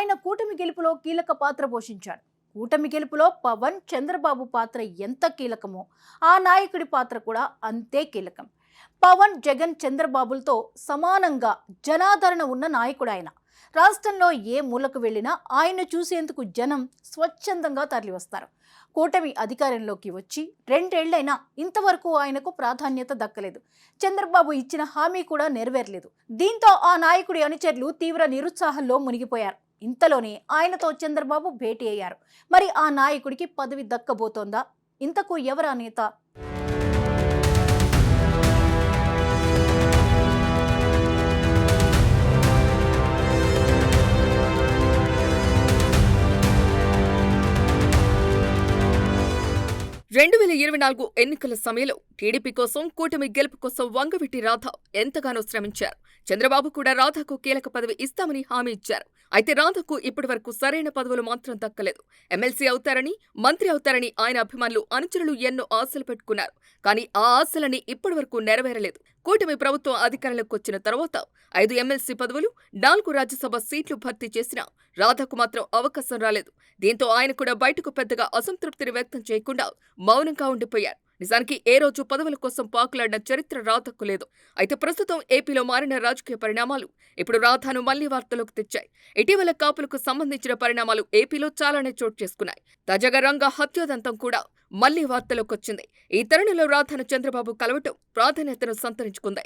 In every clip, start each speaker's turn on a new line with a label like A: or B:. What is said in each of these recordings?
A: ఆయన కూటమి గెలుపులో కీలక పాత్ర పోషించాడు. కూటమి గెలుపులో పవన్, చంద్రబాబు పాత్ర ఎంత కీలకమో ఆ నాయకుడి పాత్ర కూడా అంతే కీలకం. పవన్, జగన్, చంద్రబాబులతో సమానంగా జనాదరణ ఉన్న నాయకుడు ఆయన. రాష్ట్రంలో ఏ మూలకు వెళ్ళినా ఆయన చూసేందుకు జనం స్వచ్ఛందంగా తరలివస్తారు. కూటమి అధికారంలోకి వచ్చి 2 ఏళ్లైనా ఇంతవరకు ఆయనకు ప్రాధాన్యత దక్కలేదు. చంద్రబాబు ఇచ్చిన హామీ కూడా నెరవేరలేదు. దీంతో ఆ నాయకుడి అనుచరులు తీవ్ర నిరుత్సాహంలో మునిగిపోయారు. ఇంతలోనే ఆయనతో చంద్రబాబు భేటీ అయ్యారు. మరి ఆ నాయకుడికి పదవి దక్కబోతోందా? ఇంతకు ఎవరా నేత?
B: 2024 ఎన్నికల సమయంలో టీడీపీ కోసం, కూటమి గెలుపు కోసం వంగవీటి రాధ ఎంతగానో శ్రమించారు. చంద్రబాబు కూడా రాధకు కీలక పదవి ఇస్తామని హామీ ఇచ్చారు. అయితే రాధకు ఇప్పటివరకు సరైన పదవులు మాత్రం దక్కలేదు. ఎమ్మెల్సీ అవుతారని, మంత్రి అవుతారని ఆయన అభిమానులు, అనుచరులు ఎన్నో ఆశలు పెట్టుకున్నారు. కానీ ఆ ఆశలని ఇప్పటివరకు నెరవేరలేదు. కూటమి ప్రభుత్వం అధికారంలోకి వచ్చిన తర్వాత 5 ఎమ్మెల్సీ పదవులు, 4 రాజ్యసభ సీట్లు భర్తీ చేసినా రాధకు మాత్రం అవకాశం రాలేదు. దీంతో ఆయన కూడా బయటకు పెద్దగా అసంతృప్తిని వ్యక్తం చేయకుండా మౌనంగా ఉండిపోయారు. నిజానికి ఏ రోజు పదవుల కోసం పాకులాడిన చరిత్ర రాధకు లేదు. అయితే ప్రస్తుతం ఏపీలో మారిన రాజకీయ పరిణామాలు ఇప్పుడు రాధను మళ్లీ వార్తలోకి తెచ్చాయి. ఇటీవల కాపులకు సంబంధించిన పరిణామాలు ఏపీలో చాలానే చోటు చేసుకున్నాయి. తాజాగా రంగా హత్యోదంతం కూడా మళ్లీ వార్తలోకొచ్చింది. ఈ తరుణంలో రాధను చంద్రబాబు కలవటం ప్రాధాన్యతను సంతరించుకుంది.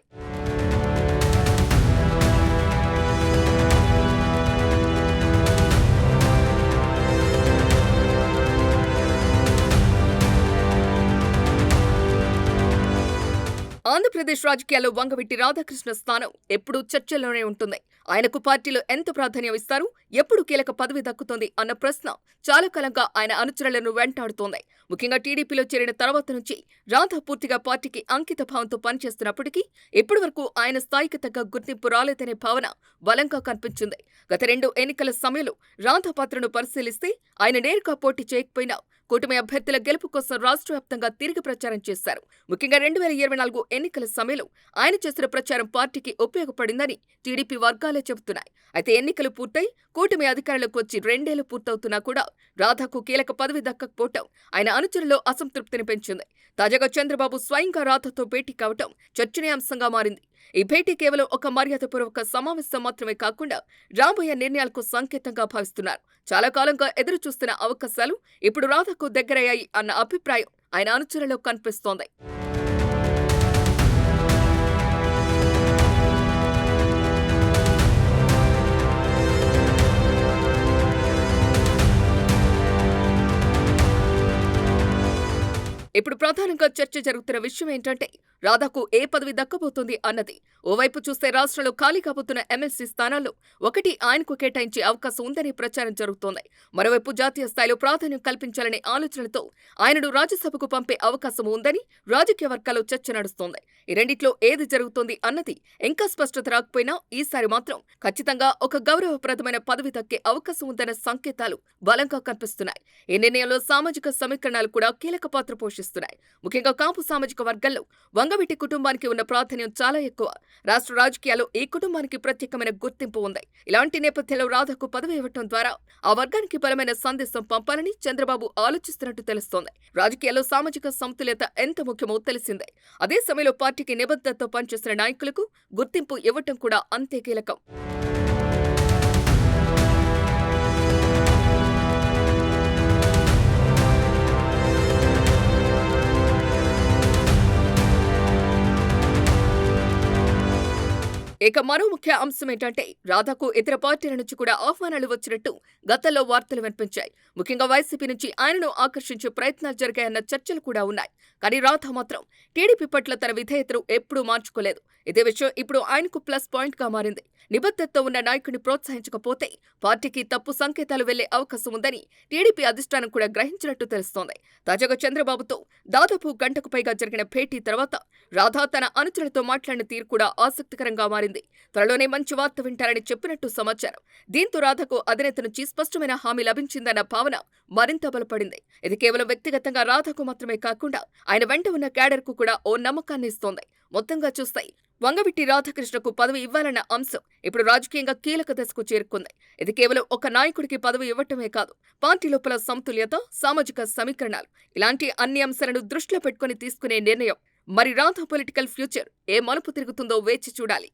B: ఆంధ్రప్రదేశ్ రాజకీయాల్లో వంగవీటి రాధాకృష్ణ స్థానం ఎప్పుడూ చర్చల్లోనే ఉంటుంది. ఆయనకు పార్టీలో ఎంత ప్రాధాన్యం ఇస్తారు, ఎప్పుడు కీలక పదవి దక్కుతోంది అన్న ప్రశ్న చాలా కాలంగా ఆయన అనుచరులను వెంటాడుతోంది. ముఖ్యంగా టీడీపీలో చేరిన తర్వాత నుంచి రాధా పూర్తిగా పార్టీకి అంకిత భావంతో పనిచేస్తున్నప్పటికీ ఇప్పటి వరకు ఆయన స్థాయికి తగ్గ గుర్తింపు రాలేదనే భావన బలంగా కనిపించింది. గత 2 ఎన్నికల సమయంలో రాధా పాత్రను పరిశీలిస్తే ఆయన నేరుగా పోటీ చేయకపోయినా కూటమి అభ్యర్థుల గెలుపు కోసం రాష్ట్ర వ్యాప్తంగా తిరిగి ప్రచారం చేశారు. ముఖ్యంగా 2024 ఎన్నికల సమయంలో ఆయన చేసిన ప్రచారం పార్టీకి ఉపయోగపడిందని టీడీపీ వర్గాలే చెబుతున్నాయి. అయితే ఎన్నికలు పూర్తయి కూటమి అధికారంలోకి వచ్చి 2 ఏళ్లు పూర్తవుతున్నా కూడా రాధాకు కీలక పదవి దక్కకపోవటం ఆయన అనుచరుల్లో అసంతృప్తిని పెంచింది. తాజాగా చంద్రబాబు స్వయంగా రాధతో భేటీ కావటం చర్చనీయాంశంగా మారింది. ఈ భేటీ కేవలం ఒక మర్యాదపూర్వక సమావేశం మాత్రమే కాకుండా రాబోయే నిర్ణయాలకు సంకేతంగా భావిస్తున్నారు. చాలా కాలంగా ఎదురు చూస్తున్న అవకాశాలు ఇప్పుడు రాధకు దగ్గరయ్యాయి అన్న అభిప్రాయం ఆయన అనుచరులలో కనిపిస్తోంది. ఇప్పుడు ప్రధానంగా చర్చ జరుగుతున్న విషయం ఏంటంటే రాధాకు ఏ పదవి దక్కబోతోంది అన్నది. ఓవైపు చూస్తే రాష్ట్రంలో ఖాళీ కాబోతున్న ఎమ్మెల్సీ స్థానాల్లో ఒకటి ఆయనకు కేటాయించే అవకాశం ఉందని ప్రచారం జరుగుతోంది. మరోవైపు జాతీయ స్థాయిలో ప్రాధాన్యం కల్పించాలనే ఆలోచనలతో ఆయనను రాజ్యసభకు పంపే అవకాశం ఉందని రాజకీయ వర్గాల్లో చర్చ నడుస్తోంది. ఈ రెండిట్లో ఏది జరుగుతోంది అన్నది ఇంకా స్పష్టత రాకపోయినా ఈసారి మాత్రం ఖచ్చితంగా ఒక గౌరవప్రదమైన పదవి దక్కే అవకాశం ఉందన్న సంకేతాలు బలంగా కనిపిస్తున్నాయి. ఈ నిర్ణయంలో సామాజిక సమీకరణాలు కూడా కీలక పాత్ర పోషిస్తున్నాయి. ముఖ్యంగా కాపు సామాజిక వర్గంలో వంగవీటి కుటుంబానికి ఉన్న ప్రాధాన్యం చాలా ఎక్కువ. రాష్ట్ర రాజకీయాల్లో ఈ కుటుంబానికి ప్రత్యేకమైన గుర్తింపు ఉంది. ఇలాంటి నేపథ్యంలో రాధకు పదవి ఇవ్వటం ద్వారా ఆ వర్గానికి బలమైన సందేశం పంపాలని చంద్రబాబు ఆలోచిస్తున్నట్టు తెలుస్తోంది. రాజకీయాల్లో సామాజిక సమతుల్యత ఎంత ముఖ్యమో తెలిసిందే. అదే సమయంలో పార్టీకి నిబద్ధతతో పనిచేసిన నాయకులకు గుర్తింపు ఇవ్వటం కూడా అంతే కీలకం. ఇక మరో ముఖ్య అంశం ఏంటంటే రాధాకు ఇతర పార్టీల నుంచి కూడా ఆహ్వానాలు వచ్చినట్టు గతంలో వార్తలు వినిపించాయి. ముఖ్యంగా వైసీపీ నుంచి ఆయనను ఆకర్షించే ప్రయత్నాలు జరిగాయన్న చర్చలు కూడా ఉన్నాయి. కానీ రాధా మాత్రం టీడీపీ పట్ల తన విధేయతను ఎప్పుడూ మార్చుకోలేదు. ఇదే విషయం ఇప్పుడు ఆయనకు ప్లస్ పాయింట్ గా మారింది. నిబద్ధతతో ఉన్న నాయకుడిని ప్రోత్సహించకపోతే పార్టీకి తప్పు సంకేతాలు వెళ్లే అవకాశం ఉందని టీడీపీ అధిష్టానం కూడా గ్రహించినట్టు తెలుస్తోంది. తాజాగా చంద్రబాబుతో దాదాపు గంటకు పైగా జరిగిన భేటీ తర్వాత రాధా తన అనుచరులతో మాట్లాడిన తీరు కూడా ఆసక్తికరంగా మారింది. త్వరలోనే మంచి వార్త వింటారని చెప్పినట్టు సమాచారం. దీంతో రాధకు అధినేత నుంచి స్పష్టమైన హామీ లభించిందన్న భావన మరింత బలపడింది. ఇది కేవలం వ్యక్తిగతంగా రాధకు మాత్రమే కాకుండా ఆయన వెంట ఉన్న క్యాడర్ కు కూడా ఓ నమ్మకాన్ని ఇస్తోంది. మొత్తంగా చూస్తే వంగవీటి రాధాకృష్ణకు పదవి ఇవ్వాలన్న అంశం ఇప్పుడు రాజకీయంగా కీలక దశకు చేరుకుంది. ఇది కేవలం ఒక నాయకుడికి పదవి ఇవ్వటమే కాదు, పార్టీ లోపల సమతుల్యత, సామాజిక సమీకరణాలు ఇలాంటి అన్ని అంశాలను దృష్టిలో పెట్టుకుని తీసుకునే నిర్ణయం. మరి రాధా పొలిటికల్ ఫ్యూచర్ ఏ మలుపు తిరుగుతుందో వేచి చూడాలి.